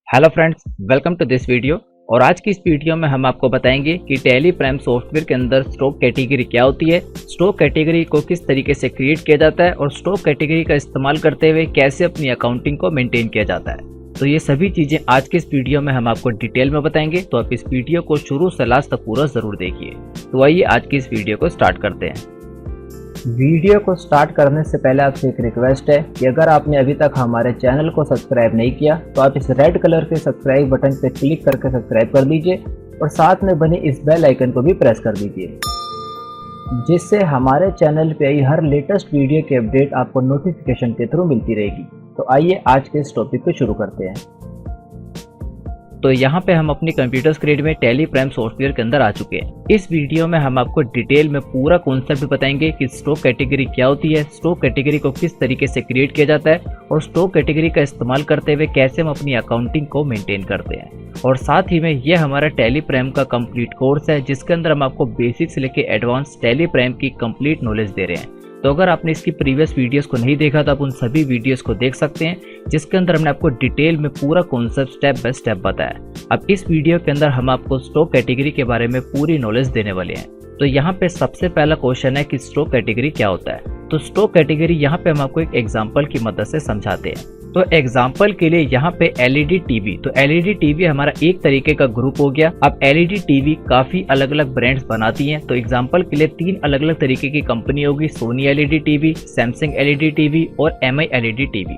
Hello friends, welcome to this video. और आज की इस वीडियो में हम आपको बताएंगे कि टैली प्राइम सॉफ्टवेयर के अंदर स्टॉक कैटेगरी क्या होती है, स्टॉक कैटेगरी को किस तरीके से क्रिएट किया जाता है और स्टॉक कैटेगरी का इस्तेमाल करते हुए कैसे अपनी अकाउंटिंग को मेंटेन किया जाता है। तो ये सभी चीज़ें आज के इस वीडियो में हम आपको डिटेल में बताएंगे, तो आप इस वीडियो को शुरू से लास्ट तक पूरा ज़रूर देखिए। तो आइए आज की इस वीडियो को स्टार्ट करते हैं। वीडियो को स्टार्ट करने से पहले आपसे एक रिक्वेस्ट है कि अगर आपने अभी तक हमारे चैनल को सब्सक्राइब नहीं किया तो आप इस रेड कलर के सब्सक्राइब बटन पर क्लिक करके सब्सक्राइब कर दीजिए और साथ में बने इस बेल आइकन को भी प्रेस कर दीजिए, जिससे हमारे चैनल पे आई हर लेटेस्ट वीडियो की अपडेट आपको नोटिफिकेशन के थ्रू मिलती रहेगी। तो आइए आज के इस टॉपिक को शुरू करते हैं। तो यहाँ पे हम अपनी कंप्यूटर स्क्रीन में टैली प्राइम सॉफ्टवेयर के अंदर आ चुके हैं। इस वीडियो में हम आपको डिटेल में पूरा कॉन्सेप्ट बताएंगे कि स्टॉक कैटेगरी क्या होती है, स्टॉक कैटेगरी को किस तरीके से क्रिएट किया जाता है और स्टॉक कैटेगरी का इस्तेमाल करते हुए कैसे हम अपनी अकाउंटिंग को मेंटेन करते हैं। और साथ ही में ये हमारा टैली प्राइम का कंप्लीट कोर्स है, जिसके अंदर हम आपको बेसिक से लेकर एडवांस टैली प्राइम की कंप्लीट नॉलेज दे रहे हैं। तो अगर आपने इसकी प्रीवियस वीडियोस को नहीं देखा तो आप उन सभी वीडियोस को देख सकते हैं, जिसके अंदर हमने आपको डिटेल में पूरा कॉन्सेप्ट स्टेप बाय स्टेप बताया। अब इस वीडियो के अंदर हम आपको स्टॉक कैटेगरी के बारे में पूरी नॉलेज देने वाले हैं। तो यहाँ पे सबसे पहला क्वेश्चन है कि स्टॉक कैटेगरी क्या होता है। तो स्टॉक कैटेगरी यहाँ पे हम आपको एक एग्जाम्पल की मदद से समझाते हैं। तो एग्जाम्पल के लिए यहाँ पे एलईडी टीवी, तो एलईडी टीवी हमारा एक तरीके का ग्रुप हो गया। अब एलईडी टीवी काफी अलग अलग ब्रांड्स बनाती हैं। तो एग्जाम्पल के लिए 3 अलग अलग तरीके की कंपनी होगी, Sony LED TV, Samsung LED TV और एमआई एलईडी टीवी।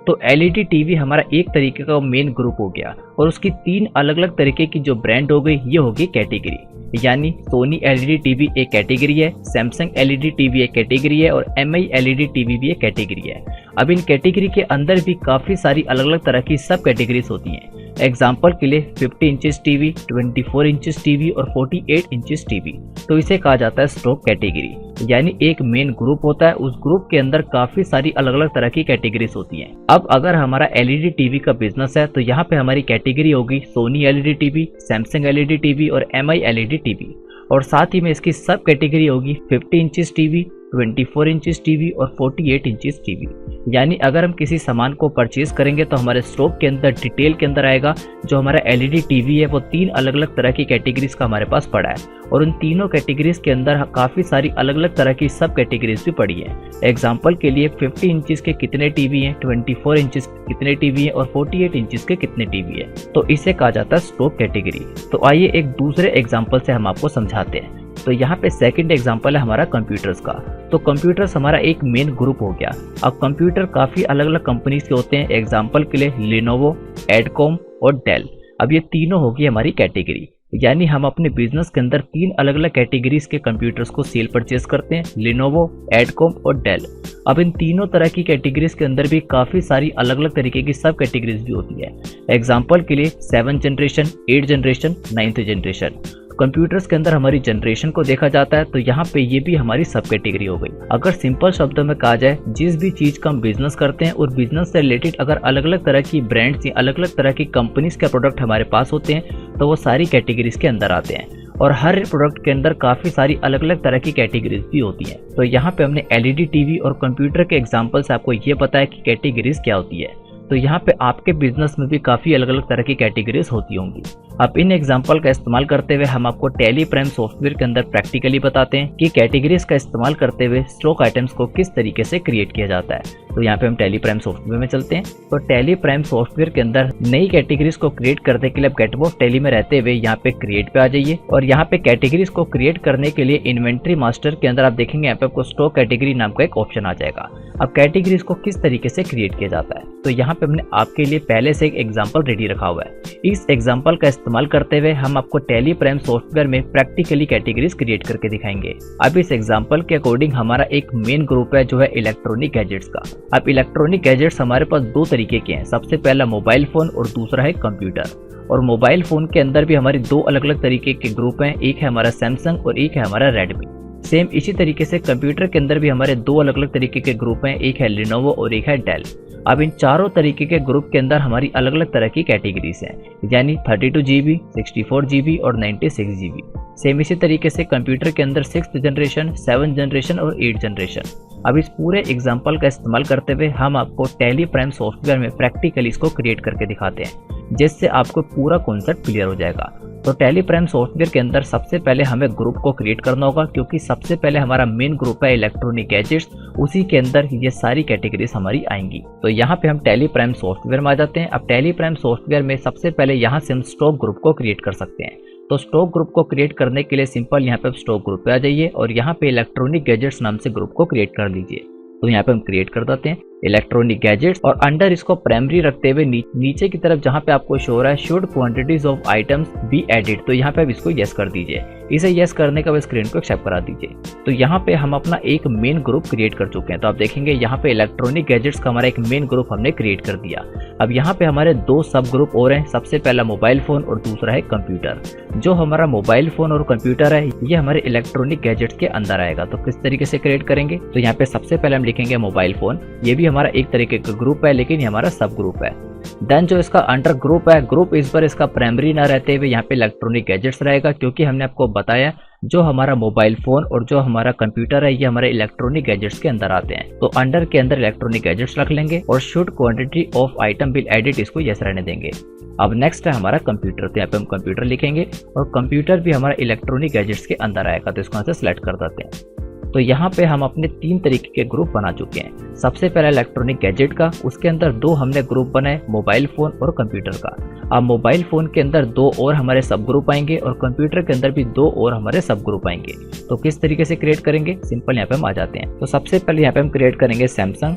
तो एलईडी टीवी हमारा एक तरीके का मेन ग्रुप हो गया और उसकी 3 अलग अलग तरीके की जो ब्रांड हो गई, ये होगी कैटेगरी। यानी सोनी एलईडी टीवी एक कैटेगरी है, सैमसंग एलईडी टीवी एक कैटेगरी है और एमआई एलईडी टीवी भी एक कैटेगरी है। अब इन कैटेगरी के अंदर भी काफ़ी सारी अलग अलग तरह की सब कैटेगरीज होती हैं। एग्जाम्पल के लिए 50 इंचेस टीवी, 24 इंचेस टीवी और 48 इंचेस टीवी। तो इसे कहा जाता है स्टॉक कैटेगरी। यानी एक मेन ग्रुप होता है, उस ग्रुप के अंदर काफ़ी सारी अलग अलग तरह की कैटेगरीज होती हैं। अब अगर हमारा एलईडी टीवी का बिजनेस है तो यहाँ पे हमारी कैटेगरी होगी Sony LED TV, Samsung LED TV और एमआई एलईडी टीवी। और साथ ही में इसकी सब कैटेगरी होगी 50 इंचेस टीवी, 24 इंचेस टीवी और 48 इंचेस टीवी। यानी अगर हम किसी सामान को परचेज करेंगे तो हमारे स्टॉक के अंदर डिटेल के अंदर आएगा जो हमारा एलईडी टीवी है वो 3 अलग अलग तरह की कैटेगरीज का हमारे पास पड़ा है। और उन तीनों कैटेगरीज के अंदर काफ़ी सारी अलग अलग तरह की सब कैटेगरीज भी पड़ी है। एग्जाम्पल के लिए 50 इंचेस के कितने टीवी हैं, 24 इंचेस के कितने टीवी हैं और 48 इंचेस के कितने टीवी है। तो इसे कहा जाता है स्टॉक कैटेगरी। तो आइए एक दूसरे एग्जाम्पल से हम आपको समझाते हैं। तो यहाँ पे सेकंड एग्जांपल है हमारा कंप्यूटर्स का। तो कंप्यूटर्स हमारा एक मेन ग्रुप हो गया। अब कंप्यूटर काफ़ी अलग अलग कंपनीज के होते हैं। एग्जांपल के लिए लिनोवो, एडकॉम और डेल। अब ये तीनों होगी हमारी कैटेगरी। यानी हम अपने बिजनेस के अंदर 3 अलग अलग कैटेगरीज के कंप्यूटर्स को सेल परचेज करते हैं, लिनोवो, एडकॉम और डेल। अब इन तीनों तरह की कैटेगरीज के अंदर भी काफ़ी सारी अलग अलग तरीके की सब कैटेगरीज भी होती है। एग्जाम्पल के लिए 7th generation, 8th generation, 9th generation. Computers के अंदर हमारी जनरेशन को देखा जाता है, तो यहाँ पे ये भी हमारी सब कैटेगरी हो गई। अगर सिंपल शब्दों में कहा जाए, जिस भी चीज का हम बिजनेस करते हैं और बिजनेस से रिलेटेड अगर अलग अलग तरह की ब्रांड्स या अलग अलग तरह की कंपनीज के प्रोडक्ट हमारे पास होते हैं तो वो सारी कैटेगरीज के अंदर आते हैं। और हर प्रोडक्ट के अंदर काफ़ी सारी अलग अलग तरह की कैटेगरीज भी होती हैं। तो यहाँ पे हमने एलईडी टीवी और कंप्यूटर के एग्जाम्पल से आपको ये पता है कि कैटेगरीज क्या होती है। तो यहाँ पे आपके बिजनेस में भी काफ़ी अलग अलग तरह की कैटेगरीज होती होंगी। अब इन एग्जाम्पल का इस्तेमाल करते हुए हम आपको टैली प्राइम सॉफ्टवेयर के अंदर प्रैक्टिकली बताते हैं कि कैटेगरीज का इस्तेमाल करते हुए स्टॉक आइटम्स को किस तरीके से क्रिएट किया जाता है। तो यहाँ पे हम टैली प्राइम सॉफ्टवेयर में चलते हैं। तो टैली प्राइम सॉफ्टवेयर के अंदर नई कैटेगरीज को क्रिएट करने के लिए गेट ऑफ टैली में रहते हुए यहाँ पे क्रिएट पे आ जाइए। और यहाँ पे कैटेगरीज को क्रिएट करने के लिए इन्वेंट्री मास्टर के अंदर आप देखेंगे यहाँ पे आपको स्टॉक कैटेगरी नाम का एक ऑप्शन आ जाएगा। अब कैटेगरीज को किस तरीके से क्रिएट किया जाता है, तो यहाँ पे हमने आपके लिए पहले से एक एग्जाम्पल रेडी रखा हुआ है। इस एग्जाम्पल का इस्तेमाल करते हुए हम आपको टैली प्राइम सॉफ्टवेयर में प्रैक्टिकली कैटेगरीज क्रिएट करके दिखाएंगे। अब इस एग्जाम्पल के अकॉर्डिंग हमारा एक मेन ग्रुप है जो है इलेक्ट्रॉनिक गैजेट्स का। अब इलेक्ट्रॉनिक गैजेट्स हमारे पास 2 तरीके के हैं। सबसे पहला मोबाइल फोन और दूसरा है कंप्यूटर। और मोबाइल फोन के अंदर भी हमारी 2 अलग अलग तरीके के ग्रुप हैं, एक है हमारा सैमसंग और एक है हमारा रेडमी। सेम इसी तरीके से कंप्यूटर के अंदर भी हमारे 2 अलग अलग तरीके के ग्रुप हैं, एक है लिनोवो और एक है डेल। अब इन चारों तरीके के ग्रुप के अंदर हमारी अलग अलग तरह की कैटेगरीज हैं, यानी 32 GB, 64 GB और 96 GB। सेम इसी तरीके से कंप्यूटर के अंदर 6th जनरेशन, 7th जनरेशन और 8th जनरेशन। अब इस पूरे एग्जाम्पल का इस्तेमाल करते हुए हम आपको टैली प्राइम सॉफ्टवेयर में प्रैक्टिकली इसको क्रिएट करके दिखाते हैं। जिससे आपको पूरा कॉन्सेप्ट क्लियर हो जाएगा। तो टैली प्राइम सॉफ्टवेयर के अंदर सबसे पहले हमें ग्रुप को क्रिएट करना होगा, क्योंकि सबसे पहले हमारा मेन ग्रुप है इलेक्ट्रॉनिक गैजेट्स, उसी के अंदर ये सारी कैटेगरीज हमारी आएंगी। तो यहाँ पे हम टैली प्राइम सॉफ्टवेयर में आ जाते हैं। अब टैली प्राइम सॉफ्टवेयर में सबसे पहले यहाँ से हम स्टॉक ग्रुप को क्रिएट कर सकते हैं। तो स्टॉक ग्रुप को क्रिएट करने के लिए सिंपल यहाँ पे स्टॉक ग्रुप पे आ जाइए और यहाँ पे इलेक्ट्रॉनिक गैजेट्स नाम से ग्रुप को क्रिएट कर लीजिए। तो यहाँ पे हम क्रिएट कर देते हैं इलेक्ट्रॉनिक गैजेट्स और अंडर इसको प्राइमरी रखते हुए नीचे की तरफ जहाँ पे आपको शो हो रहा है should quantities of items be added, तो यहाँ पे आप इसको यस कर दीजिए। इसे यस करने के बाद स्क्रीन को एक्सेप्ट करा दीजिए। तो यहाँ पे हम अपना एक मेन ग्रुप क्रिएट कर चुके हैं। तो आप देखेंगे यहाँ पे इलेक्ट्रॉनिक गैजेट्स का हमारा एक मेन ग्रुप हमने क्रिएट कर दिया। अब यहाँ पे हमारे दो सब ग्रुप और हैं। सबसे पहला मोबाइल फोन और दूसरा है कंप्यूटर। जो हमारा मोबाइल फोन और कंप्यूटर है ये हमारे इलेक्ट्रॉनिक गैजेट्स के अंदर आएगा। तो किस तरीके से क्रिएट करेंगे, तो यहाँ पे सबसे पहले हम लिखेंगे मोबाइल फोन। ये भी हमारा एक तरीके का ग्रुप है, लेकिन ये हमारा सब ग्रुप है। देन जो इसका अंडर ग्रुप है, ग्रुप इस बार इसका प्राइमरी ना रहते हुए यहाँ पे इलेक्ट्रॉनिक गैजेट्स रहेगा, क्योंकि हमने आपको बताया जो हमारा मोबाइल फोन और जो हमारा कंप्यूटर है ये हमारे इलेक्ट्रॉनिक गैजेट्स के अंदर आते हैं। तो अंडर के अंदर इलेक्ट्रॉनिक गैजेट्स रख लेंगे और should quantity of item bill edit इसको यस रहने देंगे। अब नेक्स्ट है हमारा कंप्यूटर। तो यहाँ पे हम कंप्यूटर लिखेंगे और कंप्यूटर भी हमारा इलेक्ट्रॉनिक गैजेट्स के अंदर आएगा। तो इसको यहाँ से सिलेक्ट कर देते हैं। तो यहाँ पे हम अपने तीन तरीके के ग्रुप बना चुके हैं। सबसे पहला इलेक्ट्रॉनिक गैजेट का, उसके अंदर दो हमने ग्रुप बनाए मोबाइल फोन और कंप्यूटर का। अब मोबाइल फोन के अंदर दो और हमारे सब ग्रुप आएंगे और कंप्यूटर के अंदर भी दो और हमारे सब ग्रुप आएंगे। तो किस तरीके से क्रिएट करेंगे, सिंपल यहाँ पे हम आ जाते हैं। तो सबसे पहले यहाँ पे हम क्रिएट करेंगे सैमसंग।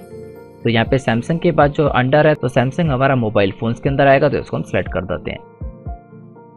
तो यहाँ पे सैमसंग के बाद जो अंडर है तो सैमसंग हमारा मोबाइल फोन्स के अंदर आएगा, तो इसको हम सिलेक्ट कर देते हैं।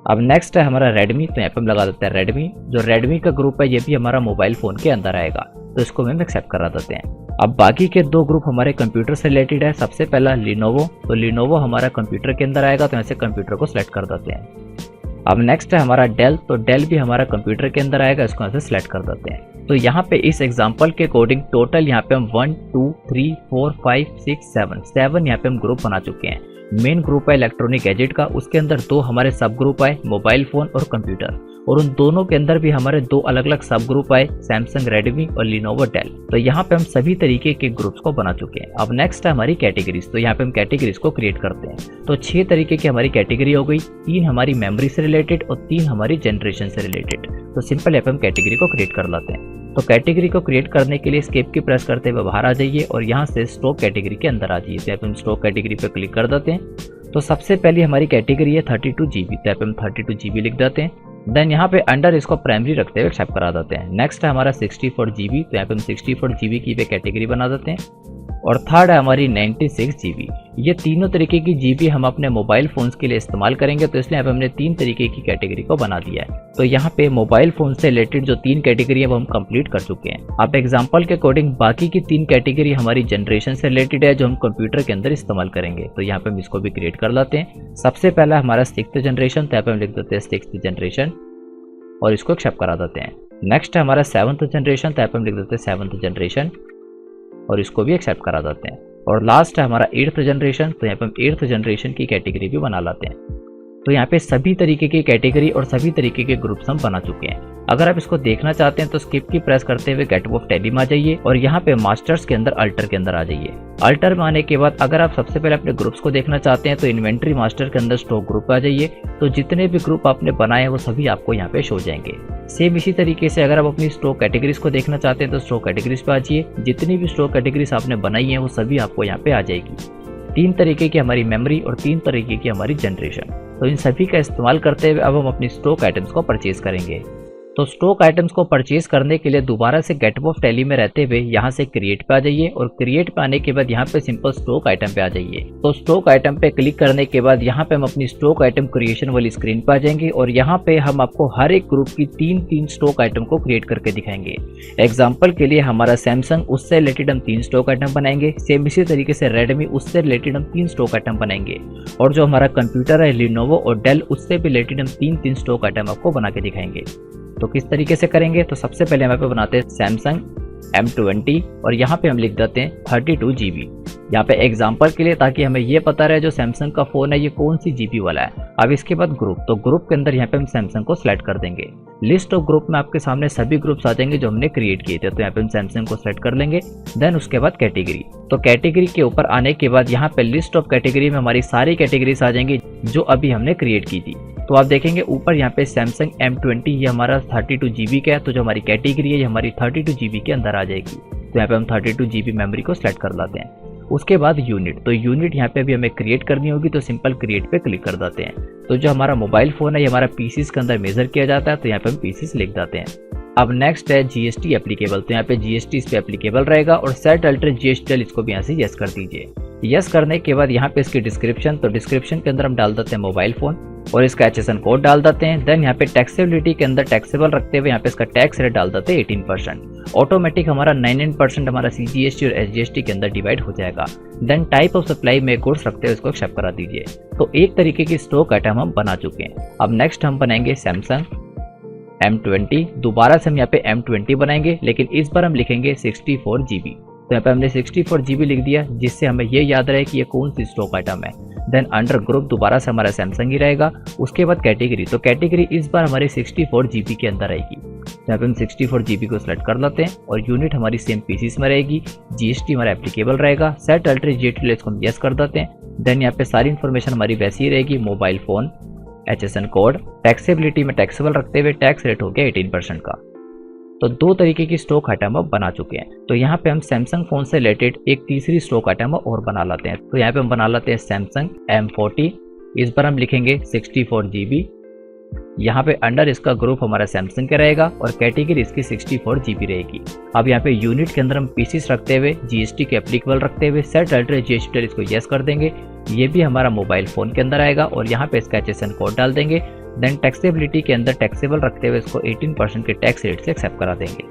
अब नेक्स्ट है हमारा रेडमी। तो यहाँ पे हम लगा देते हैं रेडमी। जो रेडमी का ग्रुप है ये भी हमारा मोबाइल फोन के अंदर आएगा, तो इसको हम एक्सेप्ट करा देते हैं। अब बाकी के दो ग्रुप हमारे कंप्यूटर से रिलेटेड है। सबसे पहला लिनोवो। तो लिनोवो हमारा कंप्यूटर के अंदर आएगा, तो ऐसे कंप्यूटर को सिलेक्ट कर देते हैं। अब नेक्स्ट है हमारा डेल। तो डेल भी हमारा कंप्यूटर के अंदर आएगा, इसको ऐसे सिलेक्ट कर देते हैं। तो यहाँ पे इस एग्जांपल के अकॉर्डिंग टोटल यहाँ पे हम 1 2 3 4 5 6 7 यहाँ पे हम ग्रुप बना चुके हैं। मेन ग्रुप है इलेक्ट्रॉनिक गैजेट का, उसके अंदर दो हमारे सब ग्रुप आए मोबाइल फोन और कंप्यूटर, और उन दोनों के अंदर भी हमारे दो अलग अलग सब ग्रुप आए सैमसंग, रेडमी और लिनोवो, डेल। तो यहाँ पे हम सभी तरीके के ग्रुप्स को बना चुके हैं। अब नेक्स्ट है हमारी कैटेगरीज। तो यहाँ पे हम कैटेगरीज को क्रिएट करते हैं। तो 6 तरीके की हमारी कैटेगरी हो गई, 3 हमारी मेमोरी से रिलेटेड और 3 हमारी जनरेशन से रिलेटेड। तो सिंपल यहाँ पे हम कैटेगरी को क्रिएट कर लेते हैं। तो कैटेगरी को क्रिएट करने के लिए एस्केप की प्रेस करते हुए बाहर आ जाइए और यहाँ से स्टॉक कैटेगरी के अंदर आ जाइए। तो यहाँ पे हम स्टॉक कैटेगरी पे क्लिक कर देते हैं। तो सबसे पहली हमारी कैटेगरी है 32 GB। तो यहाँ पे हम 32 GB लिख देते हैं। देन यहाँ पे अंडर इसको प्राइमरी रखते हुए एक्सेप्ट करा देते हैं। नेक्स्ट है हमारा 64 GB। तो यहाँ पे हम 64 GB की पे कैटेगरी बना देते हैं। और थर्ड है हमारी 96 GB। ये तीनों तरीके की GB हम अपने मोबाइल फोन्स के लिए इस्तेमाल करेंगे, तो इसलिए यहाँ पे हमने 3 तरीके की कैटेगरी को बना दिया है। तो यहाँ पे मोबाइल फोन से रिलेटेड जो 3 कैटेगरी है वो हम कंप्लीट कर चुके हैं। अब एग्जांपल के अकॉर्डिंग बाकी की 3 कैटेगरी हमारी जनरेशन से रिलेटेड है, जो हम कंप्यूटर के अंदर इस्तेमाल करेंगे। तो यहाँ पे हम इसको भी क्रिएट कर लेते हैं। सबसे पहला हमारा 6th जनरेशन। तो यहाँ पे हम लिख देते हैं 6th जनरेशन और इसको एक्सेप्ट करा देते हैं। नेक्स्ट है हमारा 7th जनरेशन। तो यहाँ पे हम लिख देते हैं 7th जनरेशन और इसको भी एक्सेप्ट करा देते हैं। और लास्ट है हमारा 8th जनरेशन। तो यहाँ पे हम 8th जनरेशन की कैटेगरी भी बना लाते हैं। तो यहाँ पे सभी तरीके की कैटेगरी और सभी तरीके के ग्रुप्स हम बना चुके हैं। अगर आप इसको देखना चाहते हैं तो स्किप की प्रेस करते हुए गेट ऑफ टैली में आ जाइए और यहाँ पे मास्टर्स के अंदर अल्टर के अंदर आ जाइए। अल्टर में आने के बाद अगर आप सबसे पहले अपने ग्रुप्स को देखना चाहते हैं तो इन्वेंट्री मास्टर के अंदर स्टॉक ग्रुप आ जाइए। तो जितने भी ग्रुप आपने बनाए हैं वो सभी आपको यहाँ पे शो जाएंगे। सेम इसी तरीके से अगर आप अपनी स्टॉक कैटेगरीज को देखना चाहते हैं तो स्टॉक कैटेगरीज पे आ जाइए। जितनी भी स्टॉक कैटेगरीज आपने बनाई है वो सभी आपको यहाँ पे आ जाएगी। 3 तरीके की हमारी मेमोरी और 3 तरीके की हमारी जनरेशन। तो इन सभी का इस्तेमाल करते हुए अब हम अपनी स्टॉक आइटम्स को परचेज करेंगे। तो स्टॉक आइटम्स को परचेज करने के लिए दोबारा से गेट ऑफ टैली में रहते हुए यहाँ से क्रिएट पे आ जाइए और क्रिएट पे आने के बाद यहाँ पे सिंपल स्टॉक आइटम पे आ जाइए। तो स्टॉक आइटम पे क्लिक करने के बाद यहाँ पे हम अपनी स्टॉक आइटम क्रिएशन वाली स्क्रीन पे आ जाएंगे और यहाँ पे हम आपको हर एक ग्रुप की 3-3 स्टॉक आइटम को क्रिएट करके दिखाएंगे। एग्जाम्पल के लिए हमारा सैमसंग, उससे रिलेटेड हम 3 स्टॉक आइटम बनाएंगे। सेम इसी तरीके से रेडमी, उससे रिलेटेड हम 3 स्टॉक आइटम बनाएंगे। और जो हमारा कंप्यूटर है लिनोवो और डेल, उससे भी रिलेटेड हम 3-3 स्टॉक आइटम आपको बना के दिखाएंगे। तो किस तरीके से करेंगे, तो सबसे पहले हम यहाँ पे बनाते हैं सैमसंग। M20 और यहाँ पे हम लिख देते हैं 32 GB। यहाँ पे एग्जाम्पल के लिए, ताकि हमें ये पता रहे जो सैमसंग का फ़ोन है ये कौन सी जीबी वाला है। अब इसके बाद ग्रुप, तो ग्रुप के अंदर यहाँ पे हम सैमसंग को सिलेक्ट कर देंगे। लिस्ट ऑफ ग्रुप में आपके सामने सभी ग्रुप्स आ जाएंगे जो हमने क्रिएट किए थे, तो यहाँ पे हम सैमसंग को सिलेक्ट कर लेंगे। देन उसके बाद कैटेगरी, तो कैटेगरी के ऊपर आने के बाद यहाँ पे लिस्ट ऑफ कैटेगरी में हमारी सारी कैटेगरीज आ जाएंगी जो अभी हमने क्रिएट की थी। तो आप देखेंगे ऊपर यहाँ पे सैमसंग M20 ये हमारा 32 GB का है, तो जो हमारी कैटेगरी है ये हमारी 32 GB के अंदर आ जाएगी। तो यहाँ पे हम 32 GB मेमोरी को सिलेक्ट कर लाते हैं। उसके बाद यूनिट, तो यूनिट यहाँ पे भी हमें क्रिएट करनी होगी, तो सिंपल क्रिएट पे क्लिक कर देते हैं। तो जो हमारा मोबाइल फोन है ये हमारा पीसीस के अंदर मेजर किया जाता है, तो यहाँ पे हम पीसीस लिख देते हैं। अब नेक्स्ट है जीएसटी एप्लीकेबल, तो यहाँ पे जीएसटी इस पे एप्लीकेबल रहेगा और सेट अल्टर जीएसटी इसको भी यहाँ से यस कर दीजिए। यस करने के बाद यहाँ पे इसकी डिस्क्रिप्शन, तो डिस्क्रिप्शन के अंदर हम डाल देते हैं मोबाइल फोन और इसका HSN कोड डाल देते हैं। देन यहाँ पे टैक्सेबिलिटी के अंदर टैक्सेबल रखते हुए यहाँ पे इसका टैक्स रेट डाल देते हैं 18%। ऑटोमेटिक हमारा 99% हमारा CGST और SGST के अंदर डिवाइड हो जाएगा। देन टाइप ऑफ सप्लाई में गुड्स रखते हुए इसको एक्सेप्ट करा दीजिए। तो एक तरीके की स्टॉक आइटम हम बना चुके हैं। अब नेक्स्ट हम बनाएंगे सैमसंग M20। दोबारा से हम यहाँ पे M20 बनाएंगे, लेकिन इस बार हम लिखेंगे 64 GB। तो यहाँ पे हमने 64 GB लिख दिया, जिससे हमें ये याद रहे कि ये कौन सी स्टॉक आइटम है। देन अंडर ग्रुप दोबारा से हमारा सैमसंग ही रहेगा। उसके बाद कैटेगरी, तो कैटेगरी इस बार हमारी 64 GB के अंदर आएगी। यहाँ पे हम 64 GB को सिलेक्ट कर लेते हैं और यूनिट हमारी सेम पीसीस में रहेगी। जीएसटी हमारा एप्लीकेबल रहेगा। सेट अल्टर जीएसटी इसको हम यस कर देते हैं। देन यहाँ पे सारी इन्फॉर्मेशन हमारी वैसी ही रहेगी, mobile phone, HSN code, taxability में टैक्सेबल रखते हुए टैक्स रेट हो गया 18% का। तो दो तरीके की स्टॉक आइटम अब बना चुके हैं। तो यहाँ पे हम सैमसंग फोन से रिलेटेड एक तीसरी स्टॉक आइटम और बना लाते हैं। तो यहाँ पे हम बना लाते हैं सैमसंग M40। इस बार हम लिखेंगे 64 GB। यहाँ पे अंडर इसका ग्रुप हमारा सैमसंग का रहेगा और कैटेगरी इसकी 64 GB रहेगी। अब यहाँ पे यूनिट के अंदर हम पीसीस रखते हुए जीएसटी के एप्लीकेबल रखते हुए सेट अल्टर जीएसटी इसको यस कर देंगे। ये भी हमारा मोबाइल फोन के अंदर आएगा और यहाँ पे इसका HSN कोड डाल देंगे। देन टैक्सेबिलिटी के अंदर टैक्सेबल रखते हुए इसको 18% के टैक्स रेट से एक्सेप्ट करा देंगे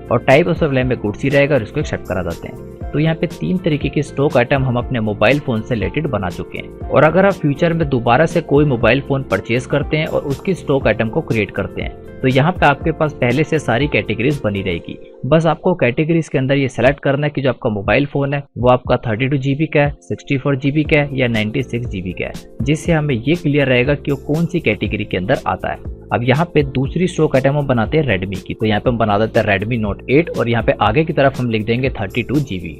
और टाइप ऑफ सप्लाई में गुड्स ही रहेगा और इसको एक्सेप्ट करा देते हैं। तो यहाँ पे तीन तरीके की स्टॉक आइटम हम अपने मोबाइल फोन से रिलेटेड बना चुके हैं। और अगर आप फ्यूचर में दोबारा से कोई मोबाइल फोन परचेज करते हैं और उसकी स्टॉक आइटम को क्रिएट करते हैं, तो यहाँ पे आपके पास पहले से सारी कैटेगरीज बनी रहेगी। बस आपको कैटेगरीज के अंदर ये सेलेक्ट करना है कि जो आपका मोबाइल फोन है वो आपका 32 GB का है, 64 GB का है या 96 GB का है, जिससे हमें ये क्लियर रहेगा कि वो कौन सी कैटेगरी के अंदर आता है। अब यहाँ पे दूसरी स्टॉक आइटम हम बनाते हैं रेडमी की। तो यहाँ पे हम बना देते हैं रेडमी नोट 8 और यहाँ पे आगे की तरफ हम लिख देंगे 32 GB।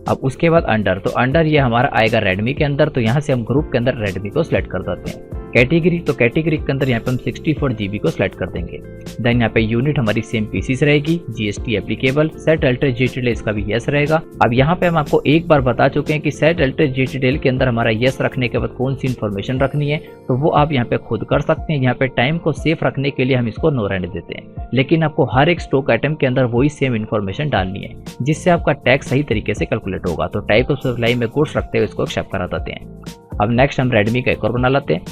अब उसके बाद अंडर, तो अंडर ये हमारा आएगा रेडमी के अंदर। तो यहाँ से हम ग्रुप के अंदर रेडमी को सिलेक्ट कर देते हैं। कैटेगरी, तो कैटेगरी के अंदर यहाँ पे हम 64 GB को सिलेक्ट कर देंगे। देन यहाँ पे यूनिट हमारी सेम पीसीस रहेगी, GST applicable, set alter GST इसका भी यस रहेगा। अब यहाँ पे हम आपको एक बार बता चुके हैं कि सेट अल्टर जीएसटी के अंदर हमारा यस रखने के बाद कौन सी इन्फॉर्मेशन रखनी है, तो वो आप यहाँ पे खुद कर सकते हैं। यहाँ पे टाइम को सेफ रखने के लिए हम इसको नो रहने देते हैं, लेकिन आपको हर एक स्टॉक आइटम के अंदर वही सेम इन्फॉर्मेशन डालनी है, जिससे आपका टैक्स सही तरीके से कैलकुलेट होगा। तो टाइप ऑफ सप्लाई में गुड्स रखते हुए इसको एक्सेप्ट करा देते हैं। अब नेक्स्ट हम रेडमी का एक और बना लेते हैं,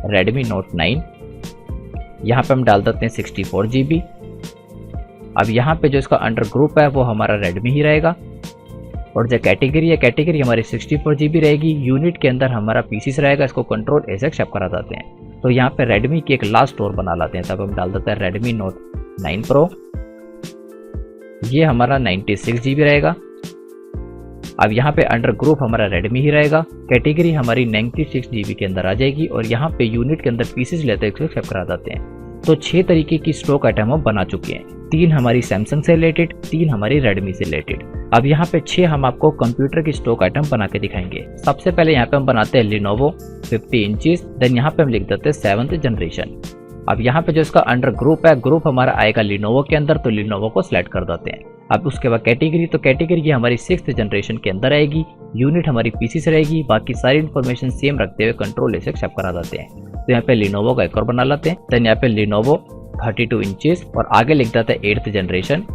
रेडमी नोट 9। यहाँ पे हम डाल देते हैं 64 GB। अब यहाँ पे जो इसका अंडर ग्रुप है वो हमारा रेडमी ही रहेगा और जो कैटेगरी है, कैटेगरी हमारी 64 GB रहेगी। यूनिट के अंदर हमारा पीसीस रहेगा, इसको कंट्रोल एस एक्सेप्ट करा देते हैं। तो यहाँ पे रेडमी की एक लास्ट स्टोर बना लाते हैं। तब हम डाल देते हैं रेडमी नोट 9 प्रो। ये हमारा 96 GB रहेगा। अब यहाँ पे अंडर ग्रुप हमारा रेडमी ही रहेगा। कैटेगरी हमारी 96 GB के अंदर आ जाएगी और यहाँ पे यूनिट के अंदर पीसेस लेते हैं, एक्सेप्ट करा देते हैं। तो 6 तरीके की स्टॉक आइटम हम बना चुके हैं। 3 हमारी सैमसंग से रिलेटेड, 3 हमारी रेडमी से रिलेटेड। अब यहाँ पे 6 हम आपको कंप्यूटर की स्टॉक आइटम बना के दिखाएंगे। सबसे पहले यहाँ पे हम बनाते हैं लिनोवो 50 इंचेस। देन यहाँ पे हम लिख देते हैं 7th जनरेशन। अब यहाँ पे जो इसका अंडर ग्रुप है, ग्रुप हमारा आएगा लिनोवो के अंदर, तो लिनोवो को सिलेक्ट कर देते हैं। अब उसके बाद कैटेगरी, तो कैटेगरी हमारी 6th जनरेशन के अंदर आएगी। यूनिट हमारी पीसी से रहेगी। बाकी सारी इन्फॉर्मेशन सेम रखते हुए कंट्रोल एस एक्सेप्ट करा देते हैं। तो यहाँ पे लिनोवो का एक और बना लेते हैं। देन यहाँ पे लिनोवो 32 इंचेस और आगे लिख देता है 8th जनरेशन।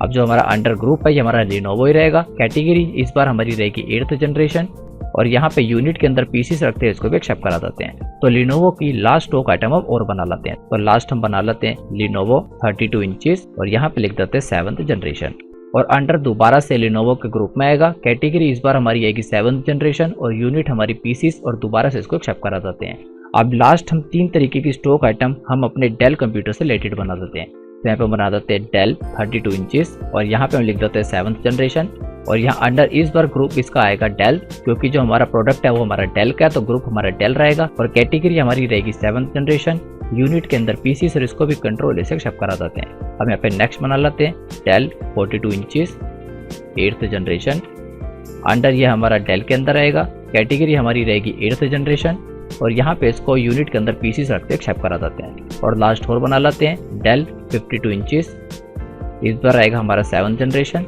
अब जो हमारा अंडर ग्रुप है ये हमारा लिनोवो ही रहेगा। कैटेगरी इस बार हमारी रहेगी 8th जनरेशन और यहाँ पे यूनिट के अंदर पीसीस रखते हैं, इसको भी एक्सेप्ट करा देते हैं। तो लिनोवो की लास्ट स्टॉक आइटम हम और बना लेते हैं। तो लास्ट हम बना लेते हैं लिनोवो 32 इंचेस और यहाँ पे लिख देते हैं 7th जनरेशन और अंडर दोबारा से लिनोवो के ग्रुप में आएगा। कैटेगरी इस बार हमारी आएगी 7th जनरेशन और यूनिट हमारी पीसीस और दोबारा से इसको एक्सेप्ट करा देते हैं। अब लास्ट हम 3 तरीके की स्टॉक आइटम हम अपने डेल कंप्यूटर से रिलेटेड बना देते हैं। तो यहाँ पे हम बना देते हैं डेल 32 इंचेस और यहाँ पे हम लिख देते हैं 7th जनरेशन। और यहाँ अंडर इस बार ग्रुप इसका आएगा डेल, क्योंकि जो हमारा प्रोडक्ट है वो हमारा डेल का है तो ग्रुप हमारा डेल रहेगा। और कैटेगरी हमारी रहेगी 7th जनरेशन। यूनिट के अंदर पीसी सर इसको भी कंट्रोल से एक्सेप्ट करा देते हैं। हम यहाँ पे नेक्स्ट बना लेते हैं del 42 inches 8th generation. Under ये हमारा डेल के अंदर रहेगा, कैटेगरी हमारी रहेगी 8th जनरेशन और यहाँ पे इसको यूनिट के अंदर पीसी रख के एक्सेप्ट करा देते हैं। और लास्ट 4 बना लेते हैं डेल 52 इंचेस, इस बार रहेगा हमारा 7th generation.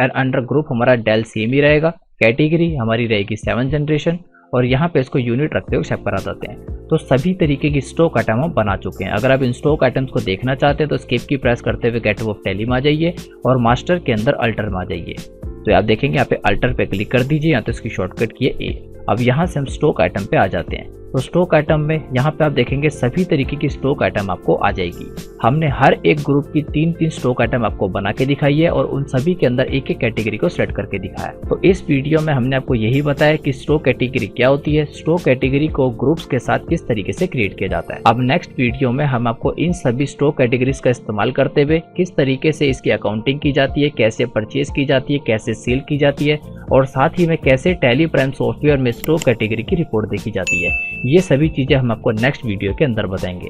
And under group हमारा डेल सेम ही रहेगा, कैटेगरी हमारी रहेगी 7th जनरेशन और यहाँ पे इसको यूनिट रखते हुए एक्सेप्ट करा देते हैं। तो सभी तरीके की स्टॉक आइटम हम बना चुके हैं। अगर आप इन स्टॉक आइटम्स को देखना चाहते हैं तो स्किप की प्रेस करते हुए गेट ऑफ टैली में आ जाइए और मास्टर के अंदर अल्टर में आ जाइए। तो आप देखेंगे यहाँ पे अल्टर पे क्लिक कर दीजिए, यहाँ तो इसकी शॉर्टकट की है ए। अब यहाँ से हम स्टॉक आइटम पे आ जाते हैं। तो स्टॉक आइटम में यहाँ पे आप देखेंगे सभी तरीके की स्टॉक आइटम आपको आ जाएगी। हमने हर एक ग्रुप की 3-3 स्टॉक आइटम आपको बना के दिखाई है और उन सभी के अंदर एक एक कैटेगरी को सेलेक्ट करके दिखाया। तो इस वीडियो में हमने आपको यही बताया कि स्टॉक कैटेगरी क्या होती है, स्टॉक कैटेगरी को ग्रुप्स के साथ किस तरीके से क्रिएट किया जाता है। अब नेक्स्ट वीडियो में हम आपको इन सभी स्टॉक कैटेगरीज का इस्तेमाल करते हुए किस तरीके से इसकी अकाउंटिंग की जाती है, कैसे परचेज की जाती है, कैसे सेल की जाती है और साथ ही में कैसे टैली प्राइम सॉफ्टवेयर में स्टॉक कैटेगरी की रिपोर्ट देखी जाती है, ये सभी चीजें हम आपको नेक्स्ट वीडियो के अंदर बताएंगे।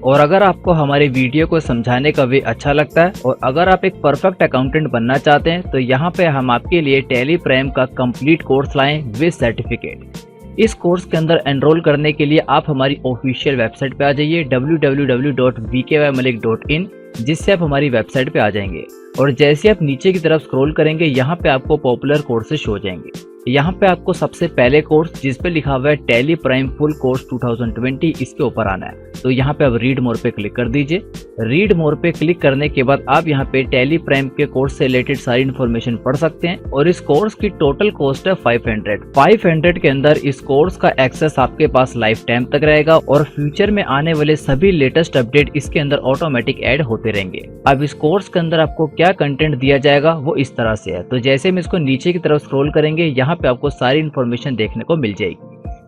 और अगर आपको हमारे वीडियो को समझाने का वे अच्छा लगता है और अगर आप एक परफेक्ट अकाउंटेंट बनना चाहते हैं तो यहाँ पे हम आपके लिए टैली प्राइम का कंप्लीट कोर्स लाएं विद सर्टिफिकेट। इस कोर्स के अंदर एनरोल करने के लिए आप हमारी ऑफिशियल वेबसाइट पे आ जाइए www.vkymalik.in, जिससे आप हमारी वेबसाइट पे आ जाएंगे। और जैसे आप नीचे की तरफ स्क्रॉल करेंगे यहाँ पे आपको पॉपुलर कोर्सेज शो हो जाएंगे। यहाँ पे आपको सबसे पहले कोर्स जिस पे लिखा हुआ है टैली प्राइम फुल कोर्स 2020, इसके ऊपर आना है। तो यहाँ पे आप रीड मोर पे क्लिक कर दीजिए। रीड मोर पे क्लिक करने के बाद आप यहाँ पे टैली प्राइम के कोर्स से रिलेटेड सारी इन्फॉर्मेशन पढ़ सकते हैं। और इस कोर्स की टोटल कॉस्ट है 500 के अंदर इस कोर्स का एक्सेस आपके पास लाइफ टाइम तक रहेगा और फ्यूचर में आने वाले सभी लेटेस्ट अपडेट इसके अंदर ऑटोमेटिक ऐड होते रहेंगे। अब इस कोर्स के अंदर आपको क्या कंटेंट दिया जाएगा वो इस तरह से है। तो जैसे हम इसको नीचे की तरफ स्क्रॉल करेंगे यहाँ पे आपको सारी इन्फॉर्मेशन देखने को मिल जाएगी।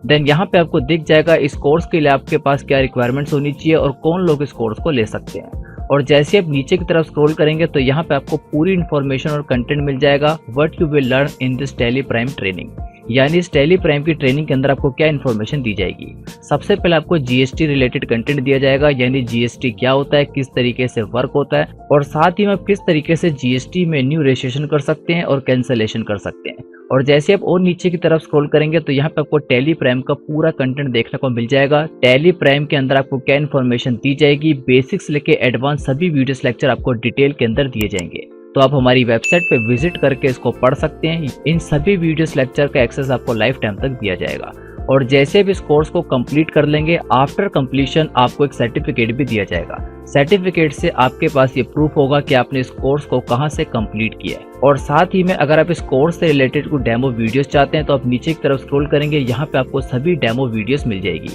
देन यहाँ पे आपको दिख जाएगा इस कोर्स के लिए आपके पास क्या रिक्वायरमेंट्स होनी चाहिए और कौन लोग इस कोर्स को ले सकते हैं। और जैसे आप नीचे की तरफ स्क्रॉल करेंगे तो यहाँ पे आपको पूरी इन्फॉर्मेशन और कंटेंट मिल जाएगा what you will learn in this tally prime training, यानी इस टैली प्राइम की ट्रेनिंग के अंदर आपको क्या इन्फॉर्मेशन दी जाएगी। सबसे पहले आपको जीएसटी रिलेटेड कंटेंट दिया जाएगा, यानी जीएसटी क्या होता है, किस तरीके से वर्क होता है और साथ ही में आप किस तरीके से जीएसटी में न्यू रजिस्ट्रेशन कर सकते हैं और कैंसलेशन कर सकते हैं। और जैसे आप और नीचे की तरफ स्क्रॉल करेंगे तो यहाँ पे आपको टैली प्राइम का पूरा कंटेंट देखने को मिल जाएगा। टैली प्राइम के अंदर आपको क्या इन्फॉर्मेशन दी जाएगी, बेसिक्स लेके एडवांस सभी वीडियोस लेक्चर आपको डिटेल के अंदर दिए जाएंगे। तो आप हमारी वेबसाइट पे विजिट करके इसको पढ़ सकते हैं। इन सभी वीडियोस लेक्चर का एक्सेस आपको लाइफ टाइम तक दिया जाएगा। और जैसे भी इस कोर्स को कंप्लीट कर लेंगे आफ्टर कंप्लीशन आपको एक सर्टिफिकेट भी दिया जाएगा। सर्टिफिकेट से आपके पास ये प्रूफ होगा कि आपने इस कोर्स को कहां से कंप्लीट किया है। और साथ ही में अगर आप इस कोर्स से रिलेटेड कुछ डेमो वीडियोस चाहते हैं तो आप नीचे की तरफ स्क्रॉल करेंगे, यहाँ पे आपको सभी डेमो वीडियोस मिल जाएगी।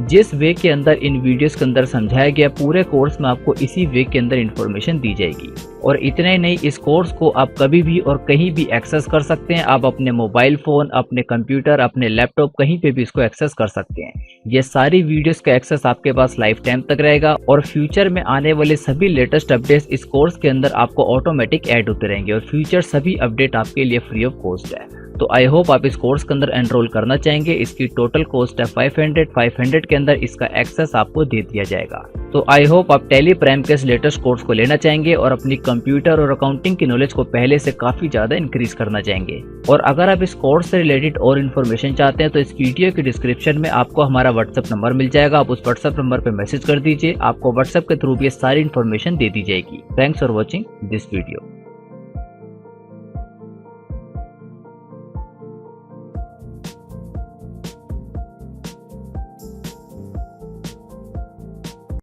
जिस वे के अंदर इन वीडियोस के अंदर समझाया गया पूरे कोर्स में आपको इसी वे के अंदर इन्फॉर्मेशन दी जाएगी। और इतना ही नहीं, इस कोर्स को आप कभी भी और कहीं भी एक्सेस कर सकते हैं। आप अपने मोबाइल फोन, अपने कंप्यूटर, अपने लैपटॉप कहीं पे भी इसको एक्सेस कर सकते हैं। ये सारी वीडियोस का एक्सेस आपके पास लाइफ टाइम तक रहेगा और फ्यूचर में आने वाले सभी लेटेस्ट अपडेट्स इस कोर्स के अंदर आपको ऑटोमेटिक ऐड होते रहेंगे और फ्यूचर सभी अपडेट आपके लिए फ्री ऑफ कॉस्ट है। तो आई होप आप इस कोर्स के अंदर एनरोल करना चाहेंगे। इसकी टोटल कॉस्ट है 500 के अंदर इसका एक्सेस आपको दे दिया जाएगा। तो आई होप आप टैली प्राइम के इस लेटेस्ट कोर्स को लेना चाहेंगे और अपनी कंप्यूटर और अकाउंटिंग की नॉलेज को पहले से काफी ज्यादा इंक्रीज करना चाहेंगे। और अगर आप इस कोर्स से रिलेटेड और इन्फॉर्मेशन चाहते हैं तो इस वीडियो के डिस्क्रिप्शन में आपको हमारा व्हाट्सएप नंबर मिल जाएगा। आप उस व्हाट्सएप नंबर पर मैसेज कर दीजिए, आपको व्हाट्सएप के थ्रू भी सारी इन्फॉर्मेशन दे दी जाएगी। Thanks for watching this video.